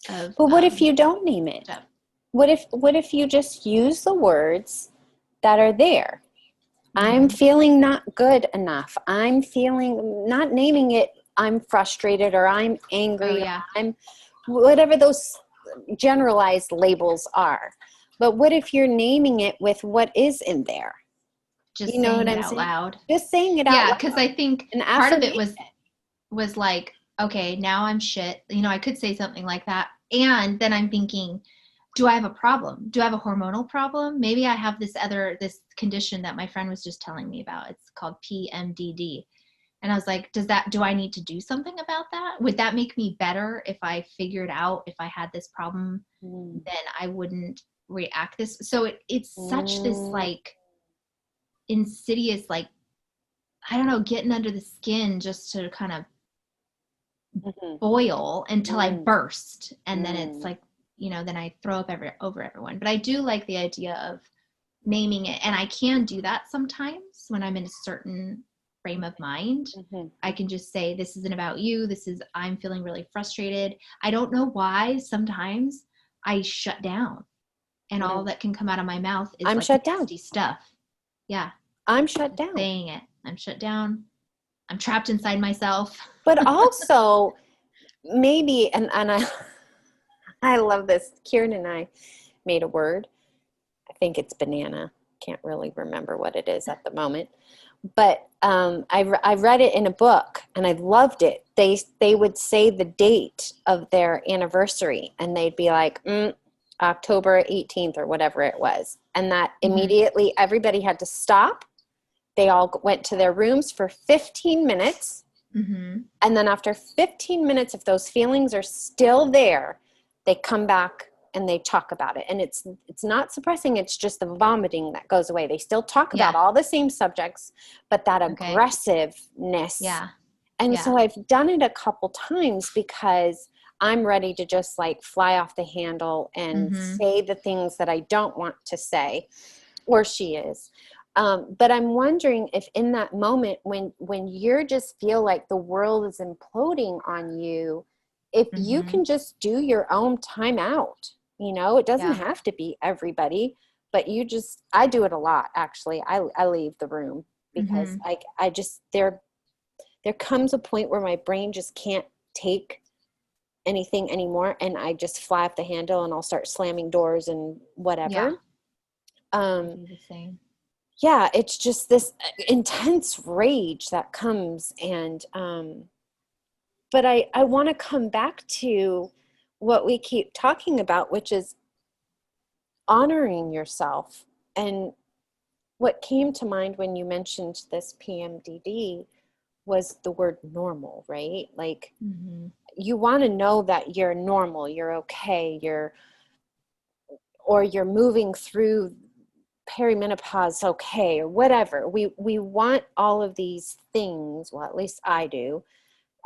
of But what if you don't name it? stuff. What if you just use the words that are there? I'm Mm-hmm. feeling not good enough. I'm feeling, not naming it, I'm frustrated or I'm Oh angry or yeah. I'm whatever those generalized labels are. But what if you're naming it with what is in there? You Just know what saying it I'm out saying? loud. Just saying it out Yeah, because loud. I think An part of it affirmation. was like, okay, now I'm shit. You know, I could say something like that. And then I'm thinking, do I have a problem? Do I have a hormonal problem? Maybe I have this condition that my friend was just telling me about. It's called PMDD. And I was like, do I need to do something about that? Would that make me better if I figured out if I had this problem, Mm. then I wouldn't react this. So it's such this Mm. like insidious, like, I don't know, getting under the skin just to kind of Mhm. boil until I Mm. burst. And then it's Mm. like, then I throw up over everyone. But I do like the idea of naming it. And I can do that sometimes when I'm in a certain frame of mind. Mhm. I can just say, this isn't about you. I'm feeling really frustrated. I don't know why sometimes I shut down and all Mm. that can come out of my mouth is I'm like shut down. nasty stuff. Yeah. I'm shut down. Saying it. I'm shut down. I'm trapped inside myself. But also maybe, and I love this. Kieran and I made a word. I think it's banana. Can't really remember what it is at the moment. But I read it in a book and I loved it. They would say the date of their anniversary and they'd be like, October 18th or whatever it was. And that Mm-hmm. immediately everybody had to stop. They all went to their rooms for 15 minutes. Mm-hmm. And then after 15 minutes, if those feelings are still there, they come back and they talk about it. And it's not suppressing, it's just the vomiting that goes away. They still talk about Yeah. all the same subjects, but that Okay. aggressiveness. Yeah. And Yeah. so I've done it a couple times because I'm ready to just like fly off the handle and Mm-hmm. say the things that I don't want to say, or she is. But I'm wondering if in that moment when you're just feel like the world is imploding on you, if you Mm-hmm. can just do your own time out. It doesn't Yeah. have to be everybody, but I do it a lot actually. I leave the room because Mm-hmm. I just there comes a point where my brain just can't take anything anymore and I just fly off the handle and I'll start slamming doors and Yeah. whatever. I Um, do the same. yeah, it's just this intense rage that comes and but I want to come back to what we keep talking about, which is honoring yourself. And what came to mind when you mentioned this PMDD was the word normal, right? Like Mm-hmm. you want to know that you're normal, you're okay, you're moving through perimenopause okay or whatever. We want all of these things, well at least I do,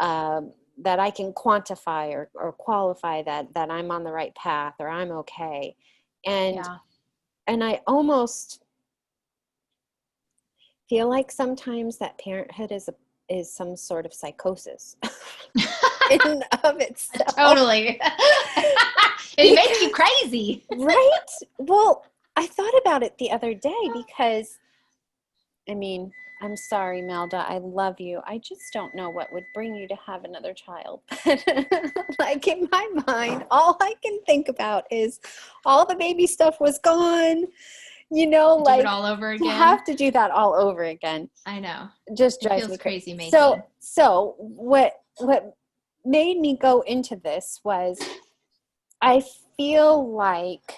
that I can quantify or qualify that I'm on the right path or I'm okay. And Yeah. I almost feel like sometimes that parenthood is some sort of psychosis in and of itself. Totally. It makes you Because, crazy. right? Well, I thought about it the other day because, I mean, I'm sorry, Melda. I love you. I just don't know what would bring you to have another child. Like in my mind, all I can think about is all the baby stuff was gone, Do it like all over to again. have to do that all over again I know. just It drives me feels crazy. crazy So, making. so what made me go into this was I feel like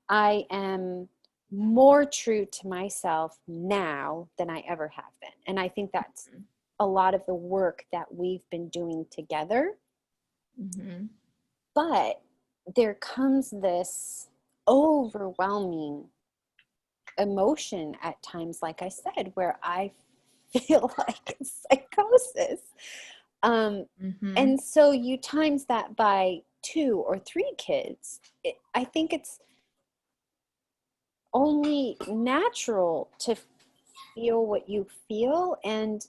I am more true to myself now than I ever have been. And I think that's a lot of the work that we've been doing together. Mm-hmm. But there comes this overwhelming emotion at times, like I said, where I feel like it's psychosis. Mm-hmm. And so you times that by 2 or 3 kids, I think it's only natural to feel what you feel. And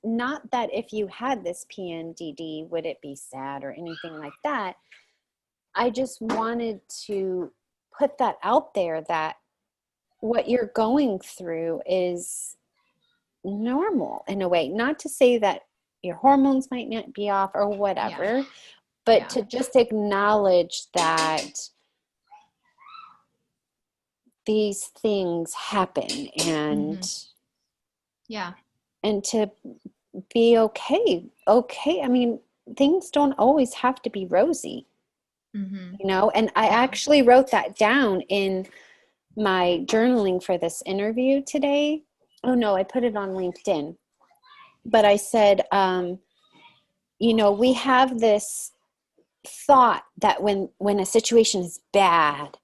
not that if you had this PMDD, would it be sad or anything like that. I just wanted to put that out there, that what you're going through is normal in a way. Not to say that your hormones might not be off or whatever, Yeah. but Yeah. to just acknowledge that these things happen, and Yeah. and to be okay. I mean, things don't always have to be rosy, you know? And I Yeah. actually wrote that down in my journaling for this interview today. Oh no, I put it on LinkedIn. But I said, you know, we have this thought that when a situation is bad,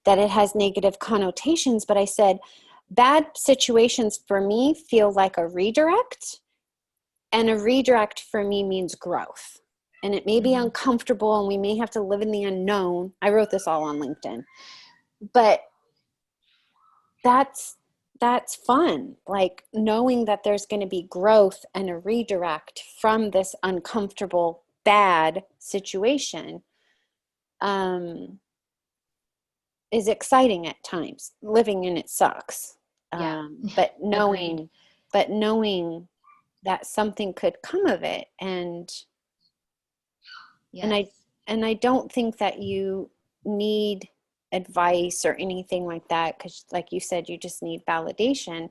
that it has negative connotations. But I said, bad situations for me feel like a redirect, and a redirect for me means growth. And it may be uncomfortable, and we may have to live in the unknown. I wrote this all on LinkedIn. But that's fun, like knowing that there's going to be growth and a redirect from this uncomfortable bad situation is exciting at times. Living in it sucks. Yeah. But Agreed. knowing that something could come of it, and Yes. I don't think that you need advice or anything like that, because like you said, you just need validation.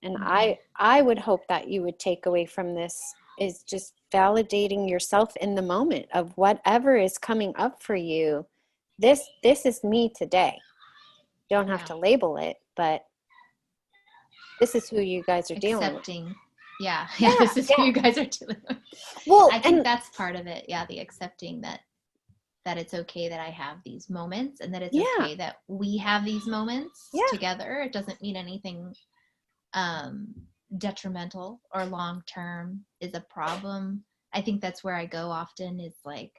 And I would hope that you would take away from this is just validating yourself in the moment of whatever is coming up for you. This is me today. You don't have Yeah. to label it, but this is who you guys are dealing with. Accepting. Yeah. Yeah. Yeah, This is who yeah. you guys are dealing with. Well, I think and that's part of it. Yeah. The accepting that it's okay that I have these moments, and that it's yeah, okay that we have these moments yeah, together. It doesn't mean anything um, detrimental or long term is a problem. I think that's where I go often, is like,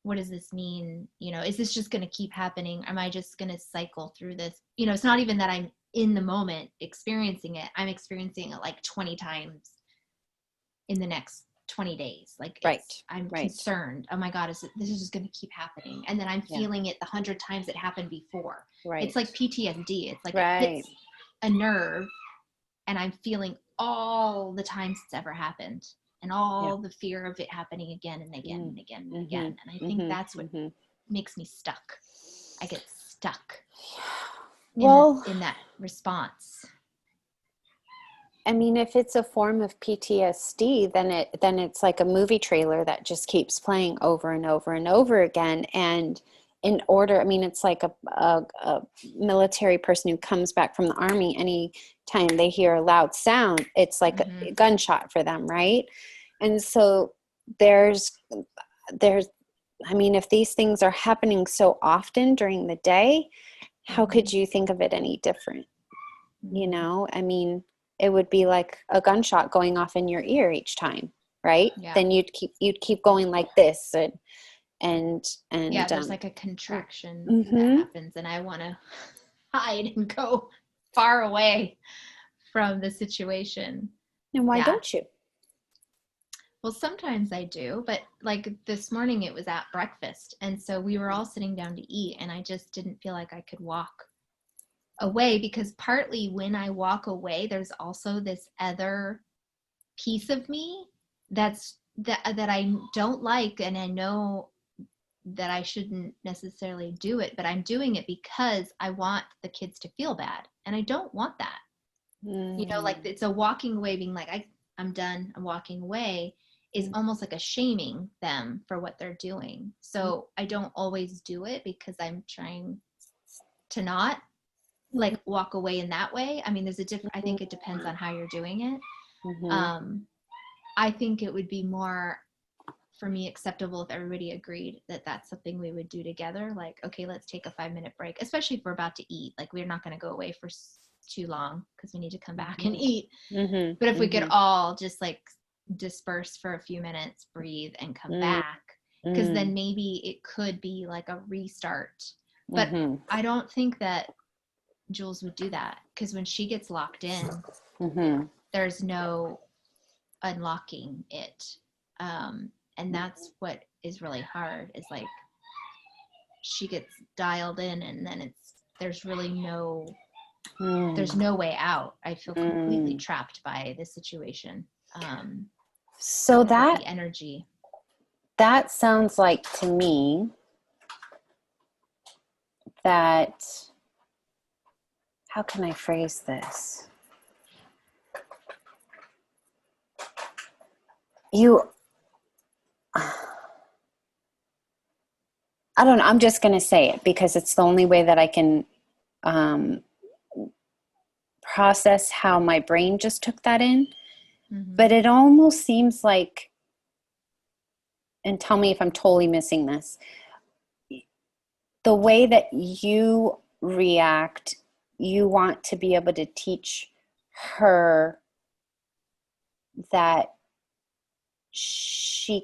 what does this mean? You know, is this just going to keep happening? Am I just going to cycle through this? You know, it's not even that I'm in the moment experiencing it. I'm experiencing it like 20 times in the next 20 days. Like, right, I'm right, concerned. Oh my God, this is just going to keep happening. And then I'm yeah, feeling it the 100 times it happened before. right, It's like PTSD. It's like it right. hits a nerve, and I'm feeling all the times it's ever happened, and Yeah. all the fear of it happening again and again and again and again. And I think that's what makes me stuck. I get stuck Well, in that response. I mean, if it's a form of PTSD, then it's like a movie trailer that just keeps playing over and over and over again. And in order, I mean, it's like a military person who comes back from the army. Any time they hear a loud sound, it's like a gunshot for them, right? And so there's, I mean, if these things are happening so often during the day, how could you think of it any different? You know, I mean, it would be like a gunshot going off in your ear each time, right? Yeah. Then you'd keep going like this, and Yeah, there's like a contraction that mm-hmm. happens, and I want to hide and go far away from the situation. And why Yeah. don't you? Well, sometimes I do, but like this morning it was at breakfast, and so we were all sitting down to eat, and I just didn't feel like I could walk away, because partly when I walk away, there's also this other piece of me that I don't like, and I know that I shouldn't necessarily do it, but I'm doing it because I want the kids to feel bad, and I don't want that. You know, like it's a walking away, being like, I'm done, I'm walking away, is almost like a shaming them for what they're doing. So I don't always do it, because I'm trying to not like walk away in that way. I mean, there's a different, I think it depends on how you're doing it. I think it would be more, for me, acceptable if everybody agreed that that's something we would do together. Like, okay, let's take a 5-minute break, especially if we're about to eat. Like, we're not going to go away for too long, because we need to come back and eat. But if we could all just like disperse for a few minutes, breathe, and come back, because then maybe it could be like a restart. But I don't think that Jules would do that, because when she gets locked in, there's no unlocking it. And that's what is really hard, is like she gets dialed in and then there's really there's no way out. I feel completely trapped by this situation. So The energy. That sounds like to me that, how can I phrase this? I don't know. I'm just going to say it because it's the only way that I can process how my brain just took that in. Mm-hmm. But it almost seems like, and tell me if I'm totally missing this, the way that you react, you want to be able to teach her that she's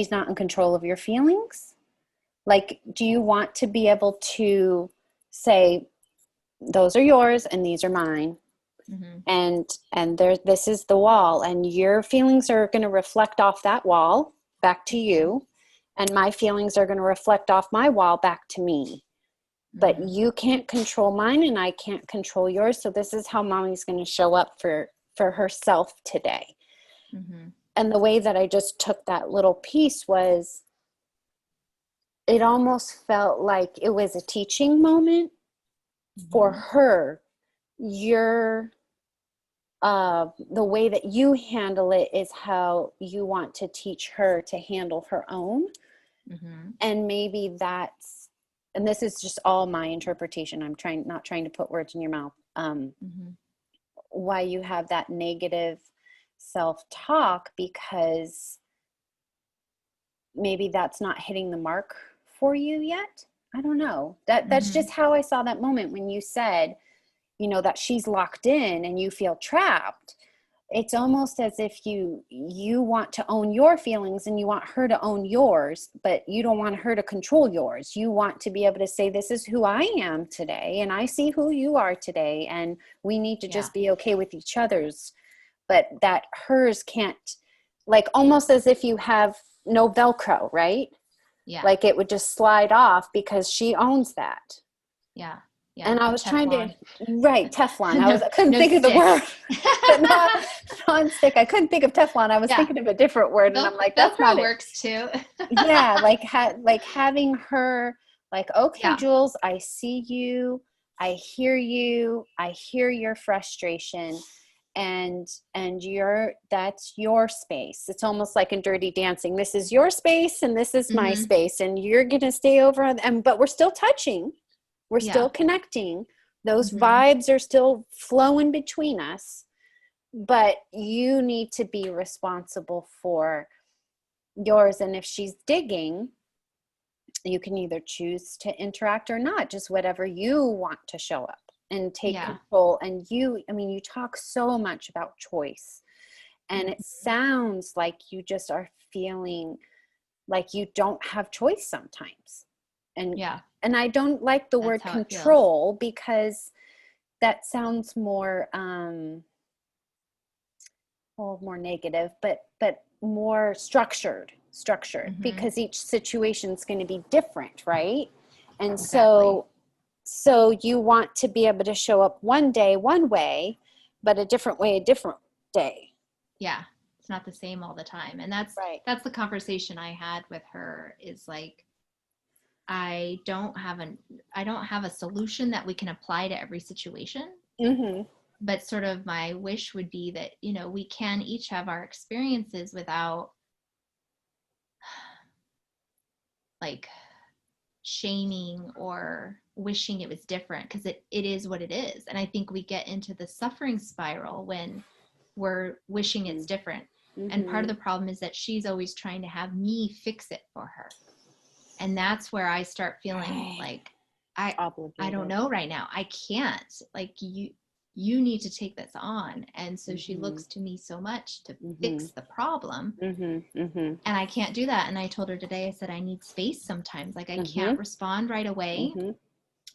not in control of your feelings. Like, do you want to be able to say, those are yours and these are mine? Mm-hmm. And this is the wall, and your feelings are going to reflect off that wall back to you, and my feelings are going to reflect off my wall back to me. Mm-hmm. But you can't control mine and I can't control yours. So this is how mommy's going to show up for herself today. Mm-hmm. And the way that I just took that little piece was, it almost felt like it was a teaching moment. Mm-hmm. For her. The way that you handle it is how you want to teach her to handle her own. Mm-hmm. And maybe and this is just all my interpretation. I'm not trying to put words in your mouth. Mm-hmm. Why you have that negative self-talk, because maybe that's not hitting the mark for you yet. I don't know. That's mm-hmm. just how I saw that moment when you said, that she's locked in and you feel trapped. It's almost as if you want to own your feelings and you want her to own yours, but you don't want her to control yours. You want to be able to say, this is who I am today, and I see who you are today, and we need to just be okay with each other's. But that hers can't, like almost as if you have no Velcro, right? Yeah. Like it would just slide off because she owns that. Yeah. Yeah, and I was Teflon. Teflon. I couldn't think of the word. But not non-stick. I couldn't think of Teflon. I was thinking of a different word, and I'm like, that's not it. Works too. Yeah, like having her, like, okay, Jules, I see you, I hear you, I hear your frustration, and that's your space. It's almost like in Dirty Dancing. This is your space, and this is mm-hmm. my space, and you're gonna stay over, but we're still touching. We're still connecting. Those mm-hmm. vibes are still flowing between us, but you need to be responsible for yours. And if she's digging, you can either choose to interact or not, just whatever you want to show up and take control. And you talk so much about choice, and it sounds like you just are feeling like you don't have choice sometimes. And I don't like the word control, because that sounds more, more negative, but more structured, mm-hmm. because each situation is going to be different, right? And exactly. so you want to be able to show up one day one way, but a different way a different day. Yeah, it's not the same all the time, and that's the conversation I had with her. Is like, I don't have a solution that we can apply to every situation. Mm-hmm. But sort of my wish would be that, we can each have our experiences without like shaming or wishing it was different, because it is what it is. And I think we get into the suffering spiral when we're wishing it's different. Mm-hmm. And part of the problem is that she's always trying to have me fix it for her. And that's where I start feeling like I don't know right now. I can't. Like, you need to take this on. And so mm-hmm. she looks to me so much to mm-hmm. fix the problem. Mm-hmm. Mm-hmm. And I can't do that. And I told her today, I said, I need space sometimes. Like, I mm-hmm. can't respond right away. Mm-hmm.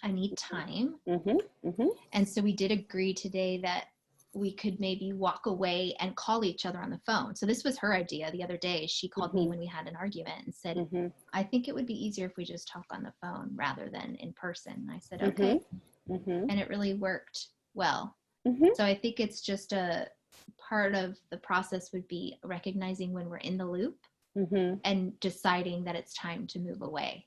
I need time. Mm-hmm. Mm-hmm. And so we did agree today that we could maybe walk away and call each other on the phone. So this was her idea the other day. She called me when we had an argument and said, I think it would be easier if we just talk on the phone rather than in person. And I said, okay. And it really worked well. So I think it's just a part of the process would be recognizing when we're in the loop and deciding that it's time to move away.